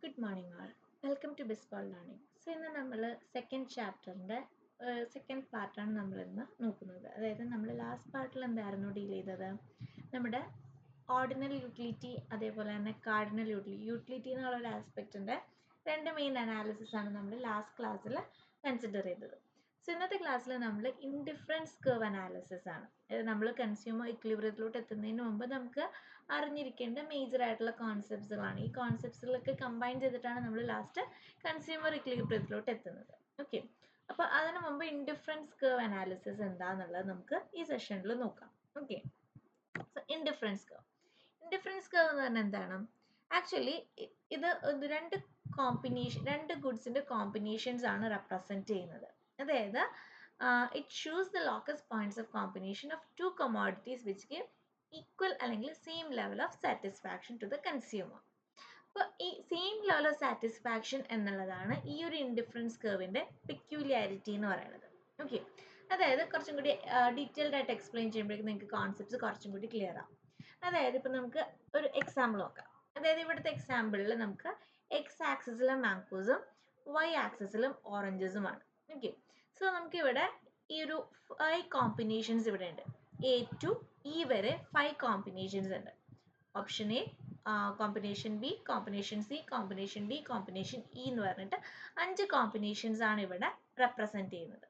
Good morning all. Welcome to Bisbal Learning. So ഇന്ന് നമ്മൾ second ചാപ്റ്ററിൻ്റെ സെക്കൻഡ് പാർട്ടാണ് നമ്മളിന്ന് നോക്കുന്നത്. അതായത് നമ്മൾ ലാസ്റ്റ് പാർട്ടിൽ എന്തായിരുന്നു ഡീൽ ചെയ്തത്? നമ്മുടെ ഓർഡിനൽ യൂട്ടിലിറ്റി അതേപോലെ തന്നെ കാർഡിനൽ യൂട്ടിലിറ്റി എന്നുള്ള ഒരു ആസ്പെക്റ്റിൻ്റെ രണ്ട് മെയിൻ അനാലിസിസ് ആണ് നമ്മൾ ലാസ്റ്റ് ക്ലാസ്സിൽ കൺസിഡർ ചെയ്തത്. സോ ഇന്നത്തെ ക്ലാസ്സിൽ നമ്മൾ ഇൻഡിഫറൻസ് കർവ് അനാലിസിസ് ആണ്. അതായത് നമ്മൾ കൺസ്യൂമർ ഇക്വിലിബ്രിയത്തിലോട്ട് എത്തുന്നതിന് മുമ്പ് നമുക്ക് അറിഞ്ഞിരിക്കേണ്ട മേജർ ആയിട്ടുള്ള കോൺസെപ്റ്റ്സുകളാണ്. ഈ കോൺസെപ്റ്റ്സുകളൊക്കെ കമ്പൈൻ ചെയ്തിട്ടാണ് നമ്മൾ ലാസ്റ്റ് കൺസ്യൂമർ ഇക്വിലിബ്രിയത്തിലോട്ട് എത്തുന്നത്. ഓക്കെ, അപ്പോൾ അതിനു മുമ്പ് ഇൻഡിഫറൻസ് കർവ് അനാലിസിസ് എന്താണെന്നുള്ളത് നമുക്ക് ഈ സെഷനിൽ നോക്കാം. ഓക്കെ, സോ ഇൻഡിഫറൻസ് കർവ് എന്ന് പറഞ്ഞാൽ എന്താണ്? ആക്ച്വലി ഇത് രണ്ട് ഗുഡ്സിൻ്റെ കോമ്പിനേഷൻസ് ആണ് റെപ്രസെൻറ്റ് ചെയ്യുന്നത്. അതായത് it shows the locus points of combination of two commodities which give equal അല്ലെങ്കിൽ same level of satisfaction to the consumer. അപ്പോൾ ഈ സെയിം ലെവൽ ഓഫ് സാറ്റിസ്ഫാക്ഷൻ എന്നുള്ളതാണ് ഈ ഒരു ഇൻഡിഫറൻസ് കർവിൻ്റെ പെക്യൂലിയാരിറ്റി എന്ന് പറയുന്നത്. ഓക്കെ, അതായത് കുറച്ചും കൂടി ഡീറ്റെയിൽഡ് ആയിട്ട് എക്സ്പ്ലെയിൻ ചെയ്യുമ്പോഴേക്കും നിങ്ങൾക്ക് കോൺസെപ്റ്റ്സ് കുറച്ചും കൂടി ക്ലിയർ ആവും. അതായത് ഇപ്പം നമുക്ക് ഒരു എക്സാമ്പിൾ നോക്കാം. അതായത് ഇവിടുത്തെ എക്സാമ്പിളിൽ നമുക്ക് എക്സ് ആക്സിസിലും മാംഗോസും വൈ ആക്സിസിലും ഓറഞ്ചസുമാണ്. ഓക്കെ, സോ നമുക്കിവിടെ ഈ ഒരു 5 കോമ്പിനേഷൻസ് ഇവിടെ ഉണ്ട്. എ ടു ഇ വരെ 5 കോമ്പിനേഷൻസ് ഉണ്ട്. Option A, combination B, combination C, combination D, combination E എന്ന് പറഞ്ഞിട്ട് 5 കോമ്പിനേഷൻസ് ആണ് ഇവിടെ റെപ്രസെൻറ്റ് ചെയ്യുന്നത്.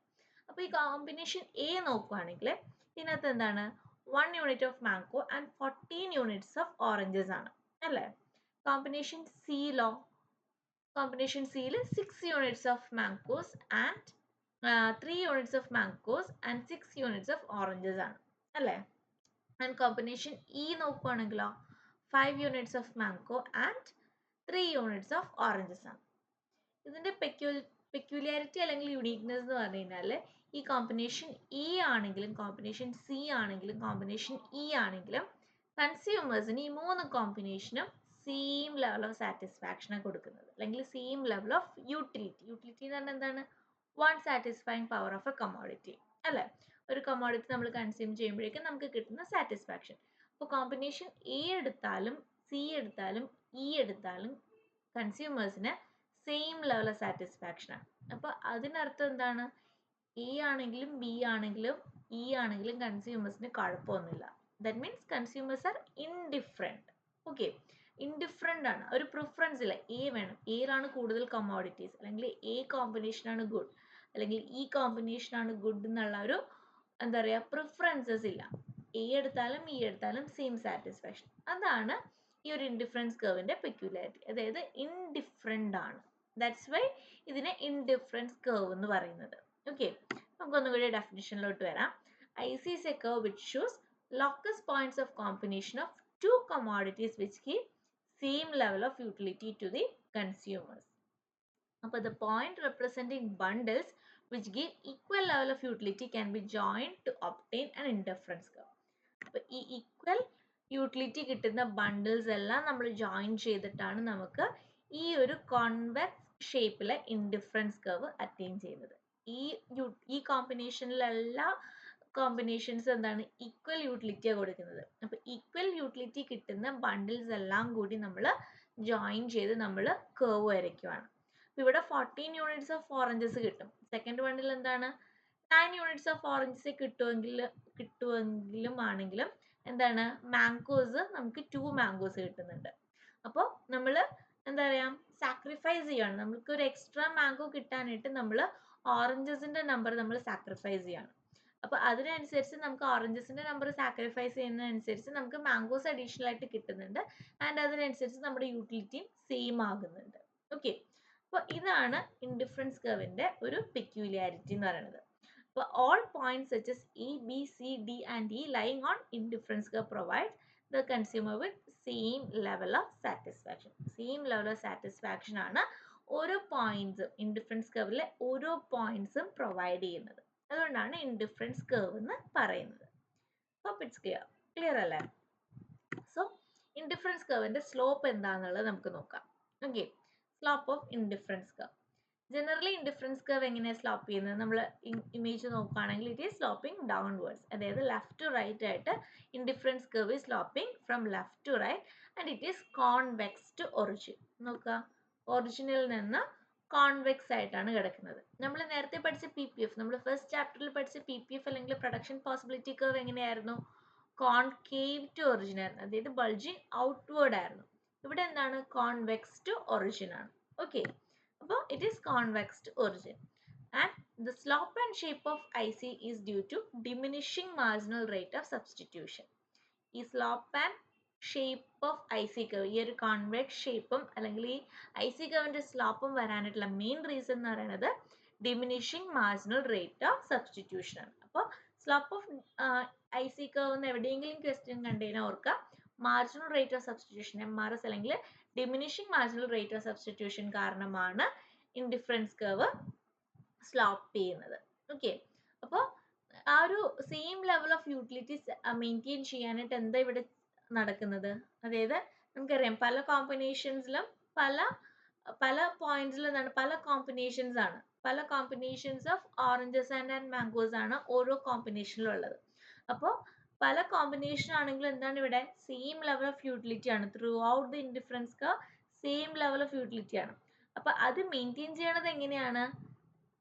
അപ്പോൾ ഈ കോമ്പിനേഷൻ എ നോക്കുകയാണെങ്കിൽ ഇതിനകത്ത് എന്താണ് 1 unit of mango and 14 units of oranges ആണ് അല്ലേ? കോമ്പിനേഷൻ സിയിൽ 6 units of mangoes and 3 units of mangoes and 6 units of oranges ആണ് അല്ലേ? ആൻഡ് കോമ്പിനേഷൻ ഇ നോക്കുകയാണെങ്കിലോ 5 units of mango and 3 units of oranges ആണ്. ഇതിൻ്റെ പെക്യുലാരിറ്റി അല്ലെങ്കിൽ യുണീക്നെസ് എന്ന് പറഞ്ഞു കഴിഞ്ഞാൽ ഈ കോമ്പിനേഷൻ ഇ ആണെങ്കിലും കോമ്പിനേഷൻ സി ആണെങ്കിലും കോമ്പിനേഷൻ ഇ ആണെങ്കിലും കൺസ്യൂമേഴ്സിന് ഈ 3 കോമ്പിനേഷനും സെയിം ലെവൽ ഓഫ് സാറ്റിസ്ഫാക്ഷനാണ് കൊടുക്കുന്നത്, അല്ലെങ്കിൽ സെയിം ലെവൽ ഓഫ് യൂട്ടിലിറ്റി എന്ന് പറഞ്ഞാൽ എന്താണ്? One satisfying power of A commodity അല്ലേ? ഒരു കമോഡിറ്റി നമ്മൾ കൺസ്യൂം ചെയ്യുമ്പോഴേക്കും നമുക്ക് കിട്ടുന്ന സാറ്റിസ്ഫാക്ഷൻ. അപ്പോൾ കോമ്പിനേഷൻ എ എടുത്താലും സി എടുത്താലും ഇ എടുത്താലും കൺസ്യൂമേഴ്സിന് സെയിം ലെവൽ ഓഫ് സാറ്റിസ്ഫാക്ഷൻ ആണ്. അപ്പോൾ അതിനർത്ഥം എന്താണ്? എ ആണെങ്കിലും ബി ആണെങ്കിലും ഇ ആണെങ്കിലും കൺസ്യൂമേഴ്സിന് കുഴപ്പമൊന്നുമില്ല. That means consumers are indifferent. Okay, indifferent ആണ്, ഒരു പ്രിഫറൻസ് ഇല്ല. എ വേണം, എയിലാണ് കൂടുതൽ കമോഡിറ്റീസ്, അല്ലെങ്കിൽ എ കോമ്പിനേഷനാണ് ഗുഡ്, അല്ലെങ്കിൽ ഈ കോമ്പിനേഷനാണ് ഗുഡ് എന്നുള്ള ഒരു എന്താ പറയുക പ്രിഫറൻസസ് ഇല്ല. എ എടുത്താലും ഇ എടുത്താലും സെയിം സാറ്റിസ്ഫാക്ഷൻ. അതാണ് ഈ ഒരു ഇൻഡിഫറൻസ് കർവിൻ്റെ പെക്യുലാരിറ്റി. അതായത് ഇൻഡിഫറെൻ്റ് ആണ്. ദാറ്റ്സ് വൈ ഇതിനെ ഇൻഡിഫറൻസ് കർവ് എന്ന് പറയുന്നത്. ഓക്കെ, നമുക്കൊന്നും കൂടി ഡെഫിനിഷനിലോട്ട് വരാം. IC is a curve which shows locus points of combination of two commodities which give same level of utility to the consumers. അപ്പോൾ the point representing bundles which give equal level of utility can be joined to obtain an indifference curve. അപ്പോൾ ഈ equal utility കിട്ടുന്ന bundles എല്ലാം നമ്മൾ join ചെയ്തിട്ടാണ് നമുക്ക് ഈ ഒരു കോൺവെക്സ് ഷേപ്പിലെ ഇൻഡിഫറൻസ് കർവ് അറ്റൈൻ ചെയ്യുന്നത്. ഈ കോമ്പിനേഷനിലെല്ലാ കോമ്പിനേഷൻസ് എന്താണ്? ഈക്വൽ യൂട്ടിലിറ്റിയാണ് കൊടുക്കുന്നത്. അപ്പോൾ ഈക്വൽ യൂട്ടിലിറ്റി കിട്ടുന്ന ബണ്ടിൽസ് എല്ലാം കൂടി നമ്മൾ ജോയിൻ ചെയ്ത് നമ്മൾ കർവ് വരയ്ക്കുവാണ്. അപ്പോൾ ഇവിടെ 14 യൂണിറ്റ്സ് ഓഫ് ഓറഞ്ചസ് കിട്ടും. സെക്കൻഡ് ബണ്ടിൽ എന്താണ്? 9 യൂണിറ്റ്സ് ഓഫ് ഓറഞ്ചസ് കിട്ടുമെങ്കിലും ആണെങ്കിലും എന്താണ്? മാംഗോസ് നമുക്ക് 2 മാംഗോസ് കിട്ടുന്നുണ്ട്. അപ്പോൾ നമ്മൾ എന്താ പറയുക സാക്രിഫൈസ് ചെയ്യാണ്. നമുക്ക് ഒരു എക്സ്ട്രാ മാംഗോ കിട്ടാനായിട്ട് നമ്മൾ ഓറഞ്ചസിൻ്റെ നമ്പർ നമ്മൾ സാക്രിഫൈസ് ചെയ്യാണ്. അപ്പോൾ അതിനനുസരിച്ച് നമുക്ക് ഓറഞ്ചസിൻ്റെ നമ്പർ സാക്രിഫൈസ് ചെയ്യുന്നതനുസരിച്ച് നമുക്ക് മാംഗോസ് അഡീഷണൽ ആയിട്ട് കിട്ടുന്നുണ്ട്. ആൻഡ് അതിനനുസരിച്ച് നമ്മുടെ യൂട്ടിലിറ്റിയും സെയിം ആകുന്നുണ്ട്. ഓക്കെ, അപ്പോൾ ഇതാണ് ഇൻഡിഫറൻസ് കർവിൻ്റെ ഒരു പെക്യുലാരിറ്റി എന്ന് പറയുന്നത്. അപ്പോൾ all points such as E, B, C, D and E lying on indifference curve provide the consumer with same level of satisfaction. Same level of satisfaction ആണ് ഓരോ പോയിന്റ്സും ഇൻഡിഫറൻസ് കർവിലെ ഓരോ പോയിന്റ്സും പ്രൊവൈഡ് ചെയ്യുന്നത്. അതുകൊണ്ടാണ് ഇൻഡിഫറൻസ് കർവ് എന്ന് പറയുന്നത്. ഹോപ്പ് ഇറ്റ്സ് ക്ലിയർ അല്ലേ? So indifference കർവിൻ്റെ slope എന്താണെന്നുള്ളത് നമുക്ക് നോക്കാം. Okay, slope of indifference curve. Generally indifference curve എങ്ങനെയാണ് സ്ലോപ്പ് ചെയ്യുന്നത്? നമ്മൾ ഇമേജ് നോക്കുകയാണെങ്കിൽ ഇറ്റ് ഈസ് സ്ലോപ്പിംഗ് ഡൗൺവേർഡ്സ്. അതായത് ലെഫ്റ്റ് ടു റൈറ്റ് ആയിട്ട് indifference curve is sloping from left to right and it is convex to origin. നോക്കുക, ഒറിജിനിൽ നിന്ന് convex ആയിട്ടാണ് കിടക്കുന്നത്. നമ്മൾ നേരത്തെ പഠിച്ച PPF, നമ്മൾ ഫസ്റ്റ് ചാപ്റ്ററിൽ പഠിച്ച PPF അല്ലെങ്കിൽ പ്രൊഡക്ഷൻ പോസിബിലിറ്റി കർവ് എങ്ങനെയായിരുന്നു? കോൺകേവ് ടു ഒറിജിൻ ആയിരുന്നു, അതായത് ബൾജിങ് ഔട്ട്വേർഡ് ആയിരുന്നു. ഇവിടെ എന്താണ്? കോൺവെക്സ് ടു ഒറിജിൻ ആണ്. ഓക്കെ, അപ്പോൾ it is convex to origin. And the slope and shape of IC is due to diminishing marginal rate of substitution. ഈ slope and shape of IC curve, ഈ ഒരു convex ഷേപ്പും അല്ലെങ്കിൽ ഈ IC കർവിൻ്റെ സ്ലോപ്പും വരാനായിട്ടുള്ള main reason എന്ന് പറയുന്നത് diminishing marginal rate of substitution ആണ്. അപ്പോൾ സ്ലോപ്പ് ഓഫ് IC കർവ് എന്ന് എവിടെയെങ്കിലും ക്വസ്റ്റ്യൻ കണ്ടുകഴിഞ്ഞാൽ ഓർക്കുക, marginal rate of substitution MRS അല്ലെങ്കിൽ diminishing marginal rate of substitution കാരണമാണ് ഇൻഡിഫറൻസ് കർവ് സ്ലോപ്പ് ചെയ്യുന്നത്. ഓക്കെ, അപ്പോൾ ആ ഒരു same level of utilities maintain ചെയ്യാനായിട്ട് എന്താ ഇവിടെ നടക്കുന്നത്? അതായത് നമുക്കറിയാം പല കോമ്പിനേഷൻസിലും പല പല പോയിന്റ്സിലും എന്താണ് പല കോമ്പിനേഷൻസ് ആണ്, പല combinations of oranges and mangoes ആണ് ഓരോ കോമ്പിനേഷനിലും ഉള്ളത്. അപ്പോൾ പല കോമ്പിനേഷൻ ആണെങ്കിലും എന്താണ് ഇവിടെ സെയിം ലെവൽ ഓഫ് യൂട്ടിലിറ്റി ആണ്, through out the indifference curve same level of utility ആണ്. അപ്പോൾ അത് മെയിൻറ്റെയിൻ ചെയ്യണത് എങ്ങനെയാണ്?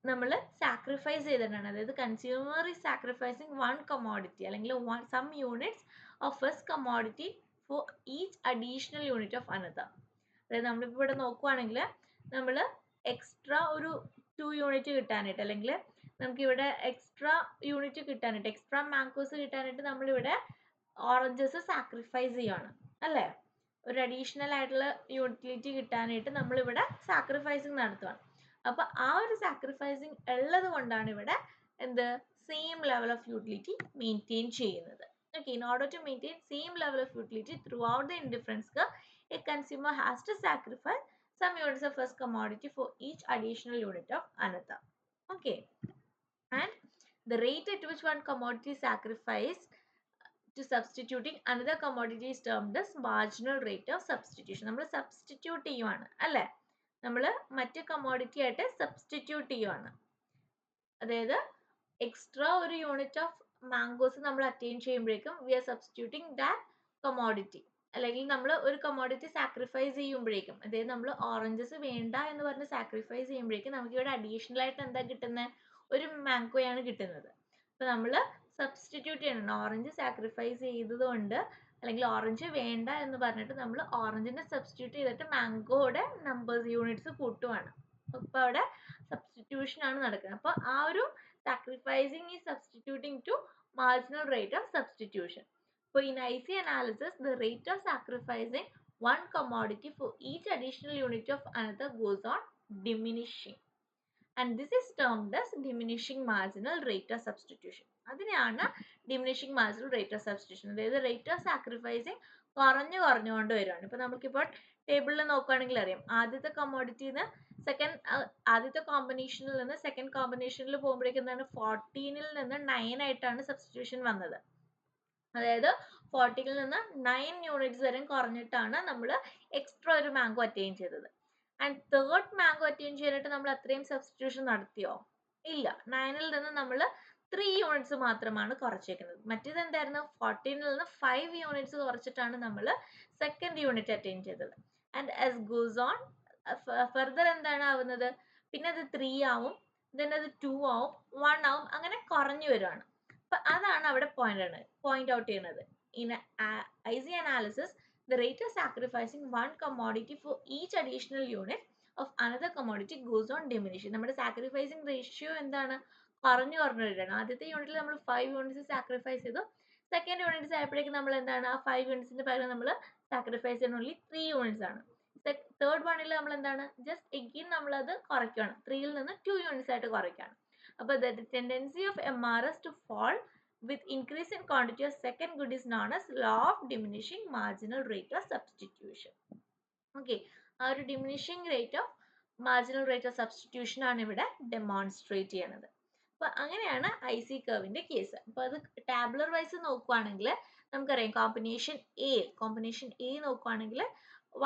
നമ്മൾ സാക്രിഫൈസ് ചെയ്തിട്ടാണ്. അതായത് consumer is sacrificing one commodity അല്ലെങ്കിൽ some units of first commodity for each additional unit of another. അതായത് നമ്മളിപ്പോൾ ഇവിടെ നോക്കുവാണെങ്കിൽ നമ്മൾ എക്സ്ട്രാ ഒരു 2 യൂണിറ്റ് കിട്ടാനായിട്ട് അല്ലെങ്കിൽ നമുക്കിവിടെ എക്സ്ട്രാ യൂണിറ്റ് കിട്ടാനായിട്ട്, എക്സ്ട്രാ മാംഗോസ് കിട്ടാനായിട്ട് നമ്മളിവിടെ ഓറഞ്ചസ് സാക്രിഫൈസ് ചെയ്യുകയാണ് അല്ലേ? ഒരു അഡീഷണൽ ആയിട്ടുള്ള യൂട്ടിലിറ്റി കിട്ടാനായിട്ട് നമ്മളിവിടെ സാക്രിഫൈസിങ് നടത്തുകയാണ്. അപ്പൊ ആ ഒരു സാക്രിഫൈസിങ് ഉള്ളത് കൊണ്ടാണ് ഇവിടെ എന്ത് same level of utility maintain ചെയ്യുന്നത്. Okay, in order to maintain same level of utility throughout the indifference curve, a consumer has to sacrifice some units of first commodity for each additional unit of another. Okay, and the rate at which one commodity is sacrificed to substituting another commodity is termed as marginal rate of substitution. നമ്മൾ substitute ചെയ്യുവാണ് അല്ലേ? നമ്മൾ മറ്റു commodity ആയിട്ട് substitute ചെയ്യുവാണ്. അതായത് extra ഒരു unit of mangoes നമ്മൾ അറ്റൈൻ ചെയ്യുമ്പോഴേക്കും we are substituting that commodity. അല്ലെങ്കിൽ നമ്മൾ ഒരു കമ്മോഡിറ്റി സാക്രിഫൈസ് ചെയ്യുമ്പോഴേക്കും, അതായത് നമ്മൾ ഓറഞ്ചസ് വേണ്ട എന്ന് പറഞ്ഞ് സാക്രിഫൈസ് ചെയ്യുമ്പോഴേക്കും നമുക്ക് ഇവിടെ അഡീഷണൽ ആയിട്ട് എന്താ കിട്ടുന്നത്? ഒരു മാംഗോയാണ് കിട്ടുന്നത്. അപ്പോൾ നമ്മൾ സബ്സ്റ്റിറ്റ്യൂട്ട് ചെയ്യണം. ഓറഞ്ച് സാക്രിഫൈസ് ചെയ്തതുകൊണ്ട് അല്ലെങ്കിൽ ഓറഞ്ച് വേണ്ട എന്ന് പറഞ്ഞിട്ട് നമ്മൾ ഓറഞ്ചിനെ സബ്സ്റ്റിറ്റ്യൂട്ട് ചെയ്തിട്ട് മാംഗോയുടെ നമ്പേഴ്സ് യൂണിറ്റ്സ് കൂട്ടുവാണ്. അപ്പോൾ അവിടെ സബ്സ്റ്റിറ്റ്യൂഷൻ ആണ് നടക്കുന്നത്. അപ്പോൾ ആ ഒരു sacrificing is substituting to marginal rate of substitution. So in IC analysis, the rate of sacrificing one commodity for each additional unit of another goes on diminishing. And this is termed as diminishing marginal rate of substitution. അതിനെയാണ് diminishing marginal rate of substitution. അതായത് rate of sacrificing കുറഞ്ഞുകൊണ്ട് വരുവാണ്. ഇപ്പോൾ നമുക്കിപ്പോൾ ടേബിളിൽ നോക്കുകയാണെങ്കിൽ അറിയാം, ആദ്യത്തെ കമ്മോഡിറ്റിന്ന് ആദ്യത്തെ കോമ്പിനേഷനിൽ നിന്ന് സെക്കൻഡ് കോമ്പിനേഷനിൽ പോകുമ്പോഴേക്കും എന്താണ് 14ൽ നിന്ന് 9 ആയിട്ടാണ് സബ്സ്റ്റിറ്റ്യൂഷൻ വന്നത്. അതായത് 40ൽ നിന്ന് 9 യൂണിറ്റ്സ് വരെ കുറഞ്ഞിട്ടാണ് നമ്മൾ എക്സ്ട്രാ ഒരു മാംഗോ അറ്റൈൻ ചെയ്തത്. ആൻഡ് തേർഡ് മാംഗോ അറ്റൈൻ ചെയ്യാനായിട്ട് നമ്മൾ അത്രയും സബ്സ്റ്റിറ്റ്യൂഷൻ നടത്തിയോ? ഇല്ല. 9ൽ നിന്ന് നമ്മൾ 3 യൂണിറ്റ്സ് മാത്രമാണ് കുറച്ചേക്കുന്നത്. മറ്റേത് എന്തായിരുന്നു? 14ൽ നിന്ന് 5 യൂണിറ്റ്സ് കുറച്ചിട്ടാണ് നമ്മൾ സെക്കൻഡ് യൂണിറ്റ് അറ്റൈൻ ചെയ്തത്. And as goes on further എന്താണ് ആവുന്നത്? പിന്നെ അത് 3 ആവും, then അത് 2 ആവും, 1 ആവും, അങ്ങനെ കുറഞ്ഞു വരുവാണ്. അപ്പൊ അതാണ് അവിടെ പോയിന്റ് ഔട്ട് ചെയ്യുന്നത്. In IC analysis, the rate of sacrificing one commodity for each additional unit of another commodity goes on diminishing. നമ്മുടെ സാക്രിഫൈസിങ് റേഷ്യോ എന്താണ്? കുറഞ്ഞു വരികയാണ്. ആദ്യത്തെ യൂണിറ്റിൽ നമ്മൾ 5 യൂണിറ്റ്സ് സാക്രിഫൈസ് ചെയ്തു. സെക്കൻഡ് യൂണിറ്റ്സ് ആയപ്പോഴേക്കും നമ്മൾ എന്താണ് ആ 5 യൂണിറ്റ്സിന്റെ പകരം നമ്മൾ സാക്രിഫൈസ് ചെയ്യുന്ന ഓൺലി 3 യൂണിറ്റ്സ് ആണ്. തേർഡ് വണ്ണിൽ നമ്മൾ എന്താണ് ജസ്റ്റ് എഗെയിൻ നമ്മളത് കുറയ്ക്കുകയാണ്, 3ൽ നിന്ന് 2 യൂണിറ്റ്സ് ആയിട്ട് കുറയ്ക്കുകയാണ്. അപ്പോൾ the tendency of MRS to fall with increase in quantity of second good is known as law of diminishing marginal rate of substitution. Okay, ആ ഒരു diminishing rate of marginal rate of substitution ആണ് ഇവിടെ demonstrate ചെയ്യണത്. അപ്പോൾ അങ്ങനെയാണ് IC കർവിന്റെ case. അപ്പോൾ അത് ടാബുലർ വൈസ് നോക്കുവാണെങ്കിൽ നമുക്കറിയാം കോമ്പിനേഷൻ എ നോക്കുവാണെങ്കിൽ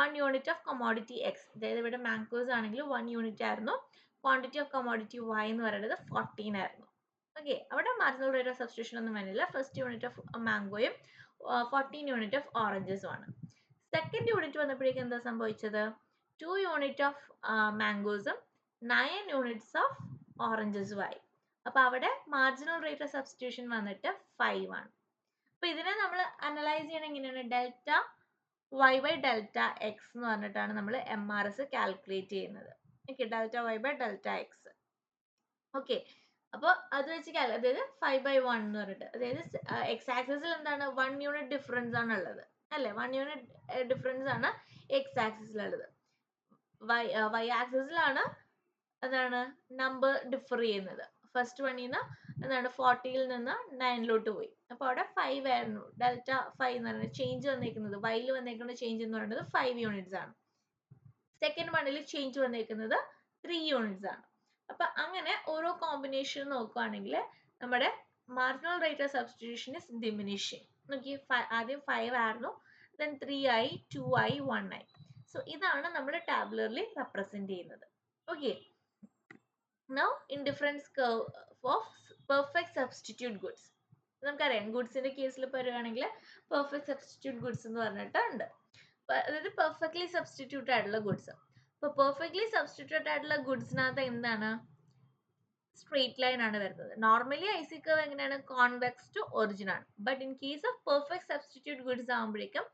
1 യൂണിറ്റ് ഓഫ് കമോഡിറ്റി എക്സ്, അതായത് ഇവിടെ മാംഗോസ് ആണെങ്കിൽ 1 യൂണിറ്റ് ആയിരുന്നു, ക്വാണ്ടിറ്റി ഓഫ് കമോഡിറ്റി y എന്ന് പറയുന്നത് 14 ആയിരുന്നു. ഓക്കെ, അവിടെ മാർജിനൽ റേറ്റ് ഓഫ് സബ്സ്റ്റിറ്റ്യൂഷൻ ഒന്നും വരുന്നില്ല. ഫസ്റ്റ് യൂണിറ്റ് ഓഫ് മാംഗോയും 14 യൂണിറ്റ് ഓഫ് ഓറഞ്ചസും ആണ്. സെക്കൻഡ് യൂണിറ്റ് വന്നപ്പോഴേക്കും എന്താ സംഭവിച്ചത്? 2 യൂണിറ്റ് ഓഫ് മാംഗോസും 9 യൂണിറ്റ്സ് ഓഫ് ഓറഞ്ചസും ആയി. അപ്പോൾ അവിടെ മാർജിനൽ റേറ്റ് ഓഫ് സബ്സ്റ്റിറ്റ്യൂഷൻ വന്നിട്ട് 5 ആണ്. അപ്പോൾ ഇതിനെ നമ്മൾ അനലൈസ് ചെയ്യണം എങ്ങനെയാണ്? Delta Y by delta X എന്ന് പറഞ്ഞിട്ടാണ് നമ്മൾ MRS കാൽക്കുലേറ്റ് ചെയ്യുന്നത്. Okay, delta Y by delta X. Okay, അപ്പോൾ അത് വെച്ച് അതായത് 5/1 എന്ന് പറഞ്ഞിട്ട്, അതായത് എക്സ് ആക്സിസിൽ എന്താണ് 1 യൂണിറ്റ് ഡിഫറൻസ് ആണ് ഉള്ളത് അല്ലേ? 1 യൂണിറ്റ് ഡിഫറൻസ് ആണ് എക്സ് ആക്സിസിലുള്ളത്. വൈ ആക്സിസിലാണ് എന്താണ് നമ്പർ ഡിഫർ ചെയ്യുന്നത്. ഫസ്റ്റ് വണ്ണിൽ നിന്ന് എന്താണ് 40യിൽ നിന്ന് 9ലോട്ട് പോയി. അപ്പോൾ അവിടെ 5 ആയിരുന്നു. ഡെൽറ്റ 5 എന്ന് പറയുന്നത് ചേഞ്ച് വന്നേക്കുന്നത്, വൈയിൽ വന്നേക്കുന്ന ചേഞ്ച് എന്ന് പറയുന്നത് 5 യൂണിറ്റ്സ് ആണ്. സെക്കൻഡ് വണ്ണിൽ ചേഞ്ച് വന്നേക്കുന്നത് 3 യൂണിറ്റ്സ് ആണ്. അപ്പൊ അങ്ങനെ ഓരോ കോമ്പിനേഷൻ നോക്കുകയാണെങ്കിൽ നമ്മുടെ marginal rate of substitution is diminishing. നോക്കി, ആദ്യം 5 ആയിരുന്നു, then 3 ആയി, 2 ആയി, 1 ആയി. സോ ഇതാണ് നമ്മൾ ടാബുലർലി റെപ്രസെന്റ് ചെയ്യുന്നത്. Okay, now indifference curve of perfect substitute goods. നമുക്കറിയാം ഗുഡ്സിന്റെ കേസിൽ പറയുകയാണെങ്കിൽ പെർഫെക്റ്റ് സബ്സ്റ്റിറ്റ്യൂട്ട് ഗുഡ്സ് എന്ന് പറഞ്ഞിട്ടുണ്ട്. അതായത് പെർഫെക്റ്റ്ലി സബ്സ്റ്റിറ്റ്യൂട്ട് ആയിട്ടുള്ള ഗുഡ്സ്. അപ്പോൾ പെർഫെക്റ്റ്ലി സബ്സ്റ്റിറ്റ്യൂട്ട് ആയിട്ടുള്ള ഗുഡ്സിനകത്ത് എന്താണ്? സ്ട്രെയിറ്റ് ലൈൻ ആണ് വരുന്നത്. നോർമലി ഐസി കർവ് എങ്ങനെയാണ്? കോൺവെക്സ് ടു ഒറിജിൻ ആണ്. But in case of perfect substitute goods ആകുമ്പോഴേക്കും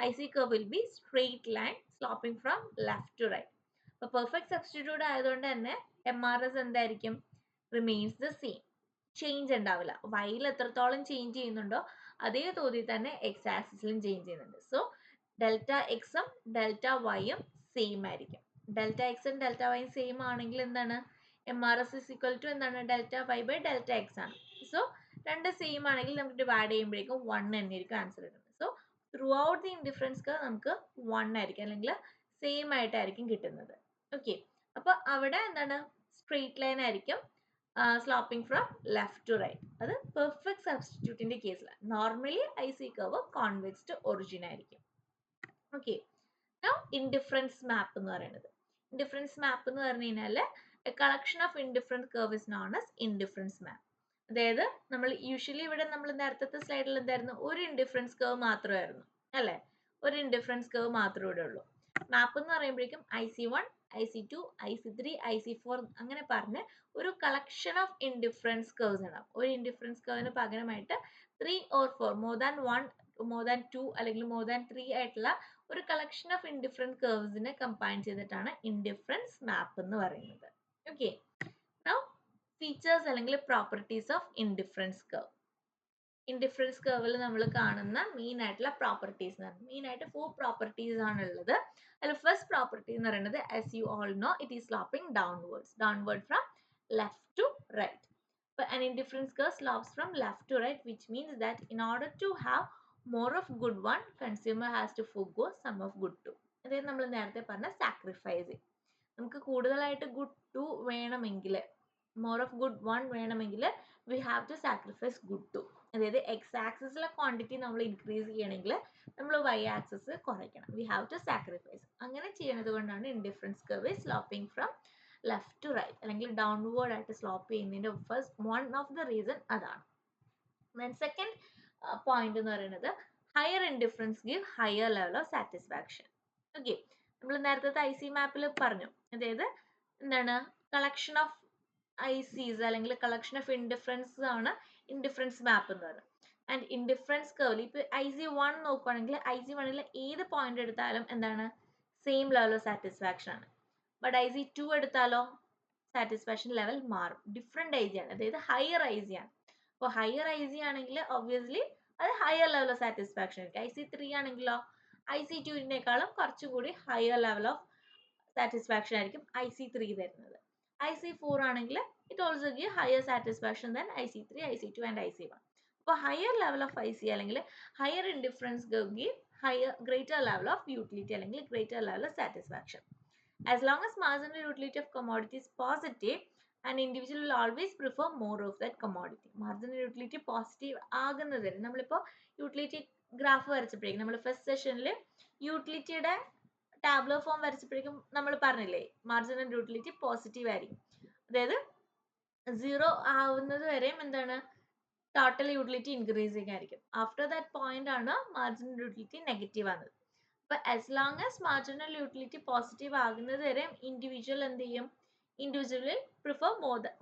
IC curve will be straight line sloping from left to right. അപ്പോൾ പെർഫെക്റ്റ് സബ്സ്റ്റിറ്റ്യൂട്ട് ആയതുകൊണ്ട് തന്നെ MRS എന്തായിരിക്കും? റിമെയിൻസ് ദ സെയിം, ചേഞ്ച് ഉണ്ടാവില്ല. വൈയിൽ എത്രത്തോളം change ചെയ്യുന്നുണ്ടോ അതേ തോതിൽ തന്നെ എക്സ് ആക്സിസിലും ചേഞ്ച് ചെയ്യുന്നുണ്ട്. സോ ഡെൽറ്റ എക്സും ഡെൽറ്റ വൈയും സെയിം ആയിരിക്കും. ഡെൽറ്റ എക്സും ഡെൽറ്റ വൈയും സെയിം ആണെങ്കിൽ എന്താണ്? MRS is equal to എന്താണ്? Delta Y by delta X ആണ്. സോ രണ്ട് സെയിം ആണെങ്കിൽ നമുക്ക് ഡിവൈഡ് ചെയ്യുമ്പോഴേക്കും 1 തന്നെയായിരിക്കും ആൻസർ കിട്ടുന്നത്. So throughout the indifference curve നമുക്ക് 1 ആയിരിക്കും, അല്ലെങ്കിൽ സെയിം ആയിട്ടായിരിക്കും കിട്ടുന്നത്. ഓക്കെ, അപ്പോൾ അവിടെ എന്താണ്? സ്ട്രെയിറ്റ് ലൈൻ ആയിരിക്കും sloping from left to right. അത് പെർഫെക്റ്റ് സബ്സ്റ്റിറ്റ്യൂട്ടിന്റെ കേസിലാണ്. Normally IC curve convex to origin ആയിരിക്കും. ഓക്കെ, നൗ ഇൻഡിഫറൻസ് മാപ്പ് എന്ന് പറയുന്നത്. ഇൻഡിഫറൻസ് മാപ്പ് എന്ന് പറഞ്ഞു കഴിഞ്ഞാൽ a collection of indifferent curve is known as indifference map. അതായത് നമ്മൾ യൂഷ്വലി ഇവിടെ നമ്മൾ നേരത്തെ സ്ലൈഡിൽ എന്തായിരുന്നു? ഒരു ഇൻഡിഫറൻസ് കർവ് മാത്രമായിരുന്നു അല്ലേ? ഒരു ഇൻഡിഫറൻസ് കർവ് മാത്രമേ ഇവിടെ ഉള്ളൂ. മാപ്പ് എന്ന് പറയുമ്പോഴേക്കും IC1, IC2, IC3, IC4 അങ്ങനെ പറഞ്ഞ് ഒരു കളക്ഷൻ ഓഫ് ഇൻഡിഫറൻസ് കർവ്സ് ഉണ്ടാവും. ഒരു ഇൻഡിഫറൻസ് കർവിന് പകരമായിട്ട് 3 or 4, more than 1, more than 2 അല്ലെങ്കിൽ more than 3 ആയിട്ടുള്ള ഒരു കളക്ഷൻ ഓഫ് ഇൻഡിഫറൻറ്റ് കർവ്സിനെ കമ്പൈൻ ചെയ്തിട്ടാണ് ഇൻഡിഫറൻസ് മാപ്പ് എന്ന് പറയുന്നത്. Okay, now features അല്ലെങ്കിൽ properties of indifference curve. Indifference curve നമ്മൾ കാണുന്ന മെയിൻ ആയിട്ടുള്ള പ്രോപ്പർട്ടീസ് എന്ന് പറയുന്നത് മെയിൻ ആയിട്ട് 4 പ്രോപ്പർട്ടീസ് ആണ് ഉള്ളത്. അതിൽ ഫസ്റ്റ് പ്രോപ്പർട്ടി എന്ന് പറയുന്നത് as you all know it is sloping downward from left to right. But an indifference curve slopes from left to right, which means that in order to have more of good one, consumer has to forgo some of good two. അതായത് നമ്മൾ നേരത്തെ പറഞ്ഞ sacrifice. നമുക്ക് കൂടുതലായിട്ട് good 2 വേണമെങ്കിൽ, more of good 1 വേണമെങ്കിൽ we have to sacrifice good 2. അതായത് X ആക്സിസിലെ ക്വാണ്ടിറ്റി നമ്മൾ ഇൻക്രീസ് ചെയ്യണമെങ്കിൽ നമ്മൾ വൈ ആക്സിസ് കുറയ്ക്കണം. We have to sacrifice. അങ്ങനെ ചെയ്യുന്നത് കൊണ്ടാണ് indifference curve sloping from left to right അല്ലെങ്കിൽ ഡൗൺവേർഡ് ആയിട്ട് സ്ലോപ്പ് ചെയ്യുന്നതിൻ്റെ first one of the reason അതാണ്. ദെൻ സെക്കൻഡ് പോയിന്റ് എന്ന് പറയുന്നത് higher indifference give higher level of satisfaction. Okay, നമ്മൾ നേരത്തെ ഐ സി മാപ്പിൽ പറഞ്ഞു, അതായത് എന്താണ്? കളക്ഷൻ ഓഫ് ICs അല്ലെങ്കിൽ കളക്ഷൻ ഓഫ് ഇൻഡിഫറൻസ് ആണ് ഇൻഡിഫറൻസ് മാപ്പ് എന്ന് പറയുന്നത്. ആൻഡ് ഇൻഡിഫറൻസ് കർവിൽ ഇപ്പോൾ IC1 നോക്കുകയാണെങ്കിൽ IC1ൽ ഏത് പോയിന്റ് എടുത്താലും എന്താണ്? സെയിം ലെവൽ ഓഫ് സാറ്റിസ്ഫാക്ഷൻ ആണ്. ബട്ട് IC2 എടുത്താലോ സാറ്റിസ്ഫാക്ഷൻ ലെവൽ മാറും, ഡിഫറെന്റ് IC ആണ്, അതായത് ഹയർ IC ആണ്. അപ്പോൾ ഹയർ IC ആണെങ്കിൽ ഒബ്വിയസ്ലി അത് ഹയർ ലെവൽ ഓഫ് സാറ്റിസ്ഫാക്ഷൻ ആയിരിക്കും. IC3 ആണെങ്കിലോ IC2-നേക്കാളും കുറച്ചുകൂടി ഹയർ ലെവൽ ഓഫ് സാറ്റിസ്ഫാക്ഷൻ ആയിരിക്കും IC3 തരുന്നത്. IC4 ആണെങ്കിൽ it also give higher satisfaction than IC3, IC2 and IC1. അപ്പോൾ ഹയർ ലെവൽ ഓഫ് IC അല്ലെങ്കിൽ higher indifference give higher greater level of utility അല്ലെങ്കിൽ greater level of satisfaction. As long as marginal utility of commodity is positive, an individual will always prefer more of that commodity. Marginal utility positive ആകുന്നത് വരെ നമ്മളിപ്പോൾ utility graph വരച്ചപ്പോഴേക്കും നമ്മൾ first സെഷനിൽ യൂട്ടിലിറ്റിയുടെ tableau form വരച്ചപ്പോഴേക്കും നമ്മൾ പറഞ്ഞില്ലേ marginal utility positive ആയിരിക്കും. അതായത് 0 ആവുന്നത് വരെയും എന്താണ്? ടോട്ടൽ യൂട്ടിലിറ്റി ഇൻക്രീസിങ് ആയിരിക്കും. ആഫ്റ്റർ ദാറ്റ് പോയിന്റ് ആണ് മാർജിനൽ യൂട്ടിലിറ്റി നെഗറ്റീവ് ആകുന്നത്. But as long as marginal utility positive ആകുന്നത് വരെ individual എന്ത് ചെയ്യും, individual will prefer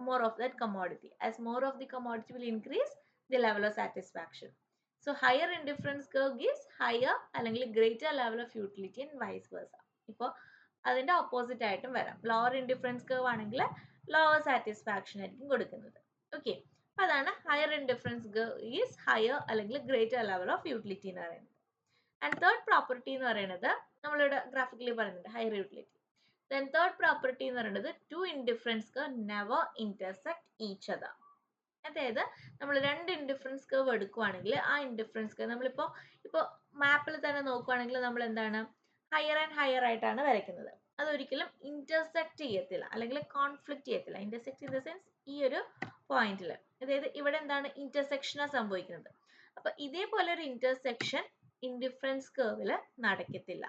more of that commodity. As more of the commodity will increase the level of satisfaction. So higher indifference curve gives higher അല്ലെങ്കിൽ greater level of utility and vice versa. ഇപ്പോൾ അതിന്റെ opposite ആയിട്ടും വരാം. Lower indifference curve ആണെങ്കിൽ lower satisfaction ആയിരിക്കും കൊടുക്കുന്നത്. Okay, അപ്പൊ അതാണ് higher indifference curve is higher അല്ലെങ്കിൽ ഗ്രേറ്റർ ലെവൽ ഓഫ് യൂട്ടിലിറ്റി എന്ന് പറയുന്നത്. ആൻഡ് തേർഡ് പ്രോപ്പർട്ടി എന്ന് പറയുന്നത് നമ്മളിവിടെ ഗ്രാഫിക്കലി പറയുന്നുണ്ട് higher utility. Then third property എന്ന് പറയുന്നത് two indifference curve never intersect each other. അതായത് നമ്മൾ രണ്ട് ഇൻഡിഫറൻസ് കർവ് എടുക്കുവാണെങ്കിൽ ആ ഇൻഡിഫറൻസ് കർവ് നമ്മളിപ്പോൾ മാപ്പിൽ തന്നെ നോക്കുവാണെങ്കിൽ നമ്മൾ എന്താണ് ഹയർ ആൻഡ് ഹയർ ആയിട്ടാണ് വരയ്ക്കുന്നത്. അതൊരിക്കലും ഇന്റർസെക്ട് ചെയ്യത്തില്ല അല്ലെങ്കിൽ കോൺഫ്ലിക്റ്റ് ചെയ്യത്തില്ല. ഇന്റർസെക്ട് ഇൻ ദ സെൻസ് ഈ ഒരു പോയിന്റിൽ, അതായത് ഇവിടെ എന്താണ് ഇന്റർസെക്ഷനാണ് സംഭവിക്കുന്നത്. അപ്പൊ ഇതേപോലെ ഒരു ഇന്റർസെക്ഷൻ ഇൻഡിഫറൻസ് കർവിൽ നടക്കത്തില്ല.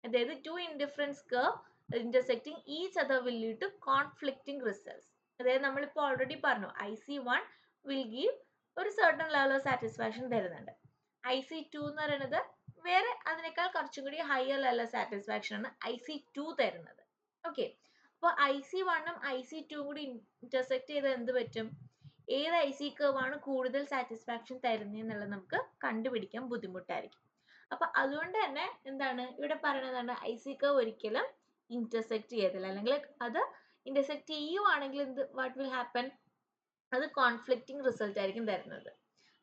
അതായത് two indifference curve intersecting each other will lead to conflicting results. അതായത് നമ്മളിപ്പോൾ ഓൾറെഡി പറഞ്ഞു IC1 വിൽ ഗീവ് ഒരു സർട്ടൺ ലെവൽ ഓഫ് സാറ്റിസ്ഫാക്ഷൻ തരുന്നുണ്ട്. IC2 എന്ന് പറയുന്നത് വേറെ അതിനേക്കാൾ കുറച്ചും കൂടി ഹയർ ലെവൽ ഓഫ് സാറ്റിസ്ഫാക്ഷൻ ആണ് IC2 തരുന്നത്. ഓക്കെ, അപ്പോൾ IC1ഉം IC2 കൂടി ഇന്റർസെക്ട് ചെയ്ത് എന്ത് പറ്റും, ഏത് IC കർവ് ആണ് കൂടുതൽ സാറ്റിസ്ഫാക്ഷൻ തരുന്നത് എന്നുള്ളത് നമുക്ക് കണ്ടുപിടിക്കാൻ ബുദ്ധിമുട്ടായിരിക്കും. അപ്പൊ അതുകൊണ്ട് തന്നെ എന്താണ് ഇവിടെ പറയുന്നതാണ്, IC കർവ് ഒരിക്കലും ഇന്റർസെക്ട് ചെയ്യത്തില്ല. അല്ലെങ്കിൽ അത് ഇന്റർസെക്ട് ചെയ്യുവാണെങ്കിൽ എന്ത് വാട്ട് വിൽ ഹാപ്പൻ, അത് കോൺഫ്ലിക്റ്റിംഗ് റിസൾട്ട് ആയിരിക്കും തരുന്നത്.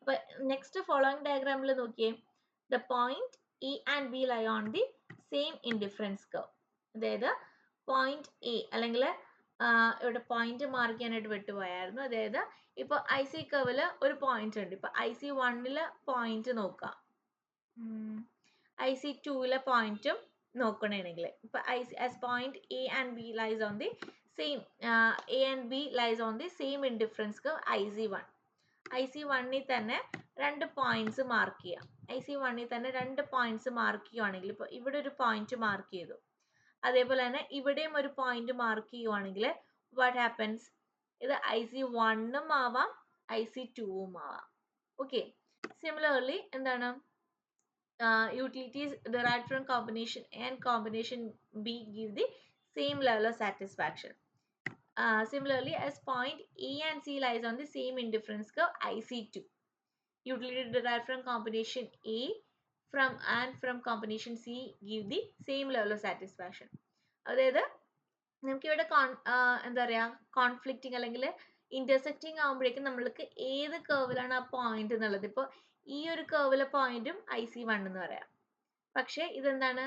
അപ്പൊ നെക്സ്റ്റ് ഫോളോയിങ് ഡയഗ്രാമിൽ നോക്കിയേ, the point E and B lie on the same indifference curve. അതായത് പോയിന്റ് എ അല്ലെങ്കിൽ ഇവിടെ പോയിന്റ് മാർക്ക് ചെയ്യാനായിട്ട് വിട്ടുപോയായിരുന്നു. അതായത് ഇപ്പൊ IC കർവില് ഒരു പോയിന്റ് ഉണ്ട്. ഇപ്പൊ IC1 പോയിന്റ് നോക്കാം, IC2 പോയിന്റും നോക്കണമെങ്കിൽ ഇപ്പൊ as point A and B lies on the same A and B lies on the same indifference curve IC1. IC1 തന്നെ രണ്ട് പോയിന്റ്സ് മാർക്ക് ചെയ്യാം. IC1 തന്നെ രണ്ട് പോയിന്റ്സ് മാർക്ക് ചെയ്യുവാണെങ്കിൽ ഇപ്പൊ ഇവിടെ ഒരു പോയിന്റ് മാർക്ക് ചെയ്തു, അതേപോലെ തന്നെ ഇവിടെയും ഒരു പോയിന്റ് മാർക്ക് ചെയ്യുവാണെങ്കിൽ വാട്ട് ഹാപ്പൻസ്, ഇത് IC1ഉം ആവാം IC2ഉം ആവാം. ഓക്കെ, സിമിലർലി എന്താണ് utilities derived from combination A and combination B give the same level of satisfaction. Similarly, as point A and C lies on the same indifference curve IC2, utility derived from combination A from combination C give the same level of satisfaction. അതായത് നമുക്ക് ഇവിടെ എന്താ പറയാ conflicting അല്ലെങ്കിൽ intersecting ആകുമ്പോഴേക്കും നമ്മൾക്ക് ഏത് കർവിലാണ് ആ പോയിന്റ് എന്നുള്ളത്, ഇപ്പോൾ ഈ ഒരു കർവിലെ പോയിന്റും IC1 എന്ന് പറയാം. പക്ഷെ ഇതെന്താണ്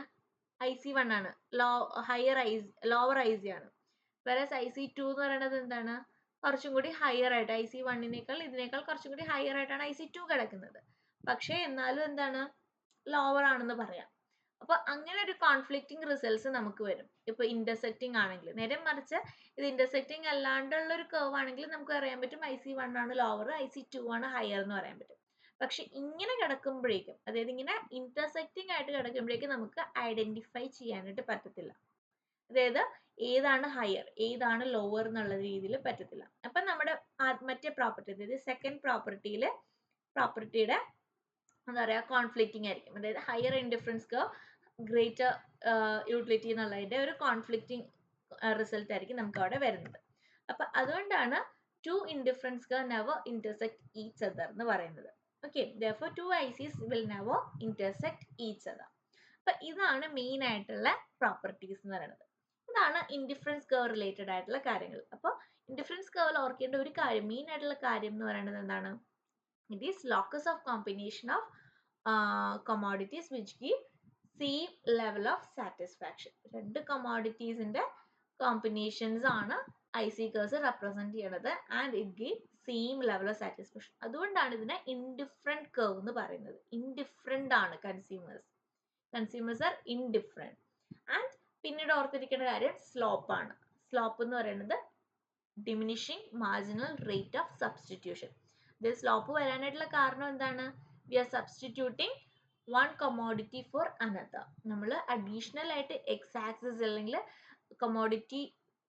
IC1 ആണ്, ലോവർ IC ആണ്. വേറെ IC2 എന്ന് പറയുന്നത് എന്താണ് കുറച്ചും കൂടി ഹയർ ആയിട്ട്, IC1 ഇതിനേക്കാൾ കുറച്ചും കൂടി ഹയർ ആയിട്ടാണ് IC2 കിടക്കുന്നത്. പക്ഷെ എന്നാലും എന്താണ് ലോവർ ആണെന്ന് പറയാം. അപ്പൊ അങ്ങനെ ഒരു കോൺഫ്ലിക്റ്റിംഗ് റിസൾട്ട്സ് നമുക്ക് വരും ഇപ്പൊ ഇന്റർസെക്റ്റിംഗ് ആണെങ്കിൽ. നേരെ മറിച്ച് ഇത് ഇന്റർസെക്റ്റിംഗ് അല്ലാണ്ടുള്ള ഒരു കർവ് ആണെങ്കിൽ നമുക്ക് അറിയാൻ പറ്റും IC1 ആണ് ലോവർ, IC2 ആണ് ഹയർ എന്ന് പറയാൻ പറ്റും. പക്ഷെ ഇങ്ങനെ കിടക്കുമ്പോഴേക്കും, അതായത് ഇങ്ങനെ ഇന്റർസെക്റ്റിംഗ് ആയിട്ട് കിടക്കുമ്പോഴേക്കും നമുക്ക് ഐഡന്റിഫൈ ചെയ്യാനായിട്ട് പറ്റത്തില്ല. അതായത് ഏതാണ് ഹയർ ഏതാണ് ലോവർ എന്നുള്ള രീതിയിൽ പറ്റത്തില്ല. അപ്പൊ നമ്മുടെ മറ്റേ പ്രോപ്പർട്ടി, അതായത് സെക്കൻഡ് പ്രോപ്പർട്ടിയുടെ എന്താ പറയാ കോൺഫ്ലിക്റ്റിംഗ് ആയിരിക്കും. അതായത് higher indifference curve greater utility എന്നുള്ളതിന്റെ ഒരു കോൺഫ്ലിക്റ്റിംഗ് റിസൾട്ട് ആയിരിക്കും നമുക്ക് അവിടെ വരുന്നത്. അപ്പൊ അതുകൊണ്ടാണ് two indifference curve never intersect each other എന്ന് പറയുന്നത്. Okay, therefore two ICs will never intersect each other. അപ്പൊ ഇതാണ് മെയിൻ ആയിട്ടുള്ള പ്രോപ്പർട്ടീസ് എന്ന് പറയുന്നത്. ഇതാണ് ഇൻഡിഫറൻസ് കർവ് റിലേറ്റഡ് ആയിട്ടുള്ള കാര്യങ്ങൾ. അപ്പോൾ ഇൻഡിഫറൻസ് കർവിൽ ഓർക്കേണ്ട ഒരു കാര്യം, മെയിൻ ആയിട്ടുള്ള കാര്യം എന്ന് പറയുന്നത് എന്താണ്, it is locus of combination of commodities which give same level of satisfaction. രണ്ട് commoditiesന്റെ കോമ്പിനേഷൻസ് ആണ് IC curves represent ചെയ്യുന്നത് and it gives same level of satisfaction. അതുകൊണ്ടാണ് ഇതിനെ ഇൻഡിഫറൻറ്റ് കർവ് എന്ന് പറയുന്നത്. ഇൻഡിഫറൻറ്റ് ആണ് കൺസ്യൂമേഴ്സ് ആർ ഇൻഡിഫറൻറ്റ്. ആൻഡ് പിന്നീട് ഓർത്തിരിക്കേണ്ട കാര്യം സ്ലോപ്പ് ആണ്. സ്ലോപ്പ് എന്ന് പറയുന്നത് diminishing marginal rate of substitution. ഇത് സ്ലോപ്പ് വരാനായിട്ടുള്ള കാരണം എന്താണ്, we are substituting one commodity for another. നമ്മൾ അഡീഷണൽ ആയിട്ട് എക്സ് ആക്സിസ് അല്ലെങ്കിൽ കമോഡിറ്റി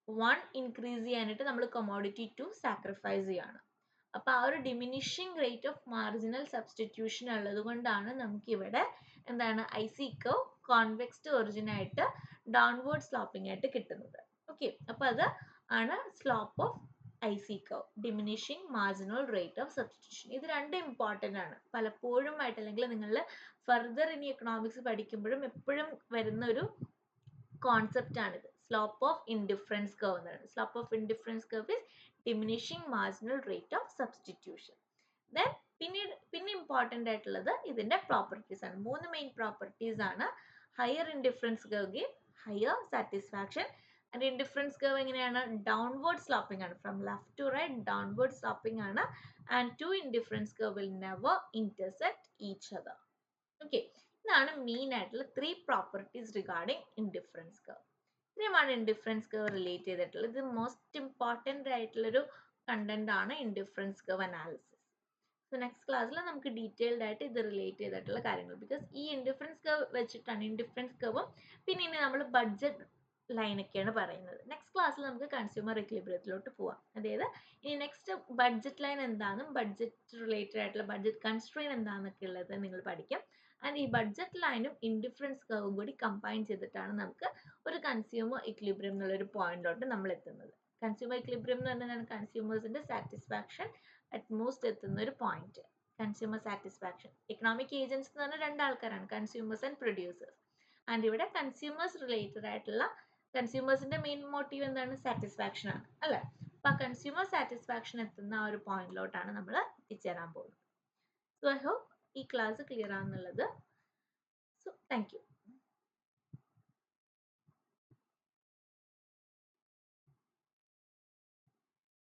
1 ഇൻക്രീസ് ചെയ്യാനായിട്ട് നമ്മൾ കമോഡിറ്റി 2 സാക്രിഫൈസ് ചെയ്യാണ്. അപ്പൊ ആ ഒരു diminishing rate of marginal substitution ഉള്ളത് കൊണ്ടാണ് നമുക്ക് ഇവിടെ എന്താണ് IC curve convex to origin ആയിട്ട് ഡൗൺവേർഡ് സ്ലോപ്പിംഗ് ആയിട്ട് കിട്ടുന്നത്. ഓക്കെ, അപ്പൊ അത് ആണ് slope of I C curve, diminishing marginal rate of substitution. ഇത് രണ്ടും ഇമ്പോർട്ടൻ്റ് ആണ്. പലപ്പോഴും ആയിട്ട് അല്ലെങ്കിൽ നിങ്ങൾ ഫർദർ ഇനി എക്കണോമിക്സ് പഠിക്കുമ്പോഴും എപ്പോഴും വരുന്ന ഒരു കോൺസെപ്റ്റ് ആണിത്. സ്ലോപ്പ് ഓഫ് ഇൻഡിഫറൻസ് കർവ് എന്ന് പറയുന്നത്. Slope of indifference curve is diminishing marginal rate of substitution. Then പിന്നെ ഇമ്പോർട്ടൻ്റ് ആയിട്ടുള്ളത് ഇതിന്റെ പ്രോപ്പർട്ടീസ് ആണ്. 3 മെയിൻ പ്രോപ്പർട്ടീസ് ആണ്. Higher indifference curve give higher satisfaction. And indifference curve എങ്ങനെയാണ്? ഡൗൺവേർഡ് സ്ലോപ്പിംഗ് ആണ്. From left to right downward sloping ആണ്. And two indifference curve will never intersect each other. Okay, ഇതാണ് main ആയിട്ടുള്ള 3 properties regarding indifference curve. ഇത്രയുമാണ് indifference curve relate ചെയ്തിട്ടുള്ളത്. ഇത് most important ആയിട്ടുള്ളൊരു content ആണ് indifference curve analysis. So next ക്ലാസ്സിൽ നമുക്ക് ഡീറ്റെയിൽഡ് ആയിട്ട് ഇത് റിലേറ്റ് ചെയ്തിട്ടുള്ള കാര്യങ്ങൾ, ബിക്കോസ് ഈ ഇൻഡിഫറൻസ് കർവ് വെച്ചിട്ടാണ് ഇൻഡിഫറൻസ് കർവും പിന്നെ ഇനി നമ്മൾ ബഡ്ജറ്റ് ലൈനൊക്കെയാണ് പറയുന്നത്. നെക്സ്റ്റ് ക്ലാസ്സിൽ നമുക്ക് കൺസ്യൂമർ എക്വിലിബ്രിയത്തിലോട്ട് പോവാം. അതായത് ഇനി നെക്സ്റ്റ് ബഡ്ജറ്റ് ലൈൻ എന്താണെന്നും ബഡ്ജറ്റ് റിലേറ്റഡ് ആയിട്ടുള്ള ബഡ്ജറ്റ് കൺസ്ട്രെയിൻ എന്താണെന്നൊക്കെ ഉള്ളത് നിങ്ങൾ പഠിക്കും. ആൻഡ് ഈ ബഡ്ജറ്റ് ലൈനും ഇൻഡിഫറൻസ് കർവും കൂടി കമ്പൈൻ ചെയ്തിട്ടാണ് നമുക്ക് ഒരു കൺസ്യൂമർ ഇക്വിലിബ്രിയം എന്നുള്ളൊരു പോയിന്റിലോട്ട് നമ്മൾ എത്തുന്നത്. കൺസ്യൂമർ ഇക്വിലിബ്രിയം എന്ന് പറഞ്ഞാൽ കൺസ്യൂമേഴ്സിന്റെ സാറ്റിസ്ഫാക്ഷൻ അറ്റ്മോസ്റ്റ് എത്തുന്ന ഒരു point. Consumer satisfaction. Economic agents എന്ന് പറഞ്ഞാൽ രണ്ടാൾക്കാരാണ്, കൺസ്യൂമേഴ്സ് ആൻഡ് പ്രൊഡ്യൂസേഴ്സ്. ആൻഡ് ഇവിടെ കൺസ്യൂമേഴ്സ് റിലേറ്റഡ് ആയിട്ടുള്ള കൺസ്യൂമേഴ്സിന്റെ മെയിൻ മോട്ടീവ് എന്താണ്? സാറ്റിസ്ഫാക്ഷൻ ആണ് അല്ലെ. അപ്പൊ ആ കൺസ്യൂമർ സാറ്റിസ്ഫാക്ഷൻ എത്തുന്ന ആ ഒരു പോയിന്റിലോട്ടാണ് നമ്മൾ എത്തിച്ചേരാൻ പോകുന്നത്. സോ ഐ ഹോപ്പ് ഈ ക്ലാസ് ക്ലിയർ ആണെന്നുള്ളത്. So thank you.